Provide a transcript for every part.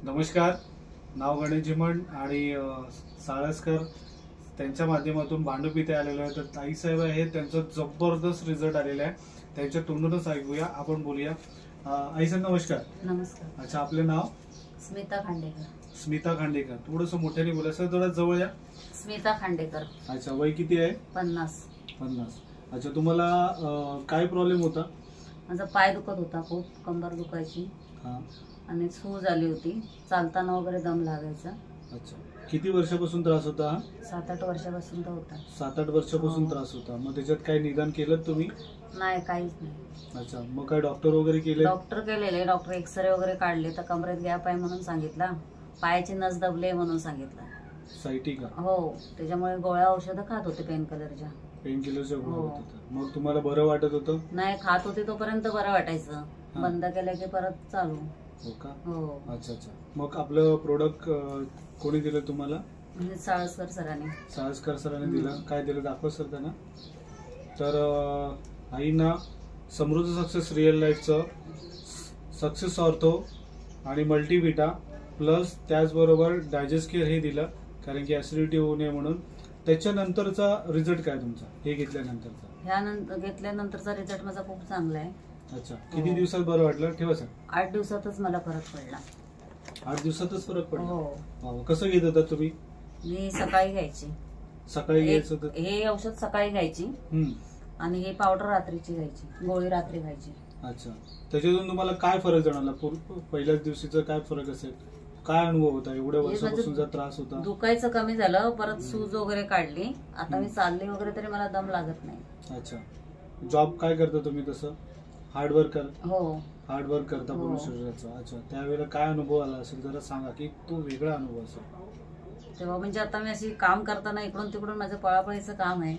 नमस्कार. नाव गणेश जिमण आणि साळसकर त्यांच्या माध्यमातून भांडूप आलेलो आहे. तर ताईसाहेब आहेत, त्यांचा जबरदस्त रिझल्ट आलेला आहे. त्यांच्या तोंडूनच ऐकूया, आपण बोलूया. आईसाहेब नमस्कार. नमस्कार. अच्छा, आपले नाव? स्मिता खांडेकर. स्मिता खांडेकर. थोडंसं मोठ्याने बोला सर, थोडं जवळ या. स्मिता खांडेकर. अच्छा, वय किती आहे? 50. 50. अच्छा, तुम्हाला काय प्रॉब्लेम होता? माझा पाय दुखत होता, खूप कंबर दुखायची आणि सूज आली होती, चालताना वगैरे दम लागायचा. अच्छा, किती वर्षापासून त्रास होता हा? 7-8 वर्षापासून तर होता. 7-8 वर्षापासून त्रास होता. मग त्याच्यात काही निदान केलं तुम्ही? नाही, काहीच नाही. अच्छा, मग काय डॉक्टर वगैरे केले? डॉक्टर केलेले, डॉक्टर एक्सरे वगैरे काढले तर कमरेत गॅप आहे म्हणून सांगितला, पायाची नस दबले म्हणून सांगितलं. सायटिका? हो, त्याच्यामुळे गोळ्या औषधं खात होते पेन किलरच्या. पेन किलरच्या गोळ्या होत्या. मग तुम्हाला बरं वाटत होतं? नाही, खात होते तोपर्यंत बरं वाटायचं, बंद केलं की परत चालू. हो का? हो. अच्छा अच्छा. मग आपलं प्रोडक्ट कोणी दिलं तुम्हाला? म्हणजे साळसकर सरांनी. साळसकर सरांनी दिलं. काय दिलं दाखव सर त्यांना. तर आईना समृद्ध सक्सेस रिअल लाईफचं सक्सेस ऑर्थो आणि मल्टीविटा प्लस त्याचबरोबर डायजेस्ट केअर हे दिलं, कारण की ऍसिडिटी होऊ नये म्हणून. त्याच्यानंतरचा रिझल्ट काय तुमचा हे घेतल्यानंतरचा? ह्या घेतल्यानंतरचा रिझल्ट माझा खूप चांगला आहे. अच्छा, किती दिवसात बरं वाटलं? ठेवा सर. 8 दिवसातच मला फरक पडला. 8 दिवसातच फरक पडला? हो. कसं घेत होता तुम्ही? मी सकाळी घ्यायची. सकाळी घ्यायचं होतं? हे औषध सकाळी घ्यायची आणि हे पावडर रात्रीची घ्यायची, गोळी रात्री घ्यायची. अच्छा, त्याच्यातून तुम्हाला काय फरक जाणवला? पहिल्याच दिवशीचा काय फरक असेल? काय अनुभव होता? एवढ्या वर्षापासूनचा त्रास होता? दुखायचं कमी झालं, परत सूज वगैरे काढली, आता मी चालली वगैरे तरी मला दम लागत नाही. अच्छा, जॉब काय करता तुम्ही? तसं हार्डवर्क हो, हार्डवर्क करता पूर्ण शरीराचा. अच्छा, त्यावेळेला काय अनुभव आला असेल जरा सांगा, की तो वेगळा अनुभव असेल तेव्हा. म्हणजे आता मी अशी काम करताना इकडून तिकडून माझं पळापळीचं काम आहे,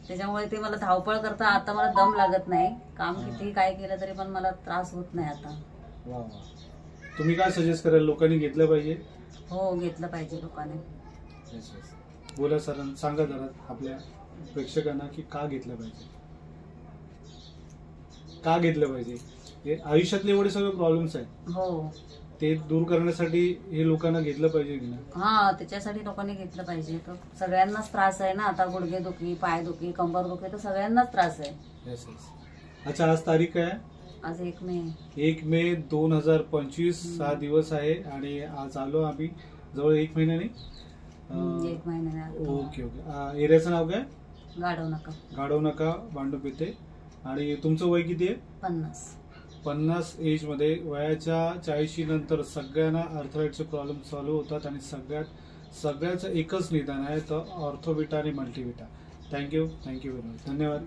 त्याच्यामुळे ते मला धावपळ करता आता मला दम लागत नाही. काम किती काय केलं तरी पण मला त्रास होत नाही आता. वा वा. तुम्ही काय सजेस्ट कराल, लोकांनी घेतलं पाहिजे? हो, घेतलं पाहिजे लोकांनी. बोला सर, सांगा जरा आपल्या प्रेक्षकांना की का घेतलं पाहिजे, का घेतलं पाहिजे. हे आयुष्यातले एवढे सगळे प्रॉब्लेम्स आहेत, हो, ते दूर करण्यासाठी हे लोकांना घेतलं पाहिजे की नाही? हा, त्याच्यासाठी लोकांनी घेतलं पाहिजे. तर सगळ्यांनाच त्रास आहे ना आता, गुडघे दुखी, पाय दुखी, कंबर दुखी, तर सगळ्यांनाच त्रास आहे. अच्छा, आज तारीख काय? आज 1 मे. 1 मे 2025. 6 दिवस आहे आणि आज आलो आम्ही जवळ 1 महिन्याने. 1 महिन्याने. Okay okay. एरियाचं नाव काय? गाढव नका. गाढव नका, भांडूप येथे. आणि तुमचं वय किती आहे? 50. 50 एज मध्ये. वयाच्या 40 नंतर सगळ्यांना अर्थराईटचे प्रॉब्लेम चालू होतात आणि सगळ्याचं एकच निदान आहे, तर ऑर्थोविटा आणि मल्टीविटा. Thank you very much. धन्यवाद.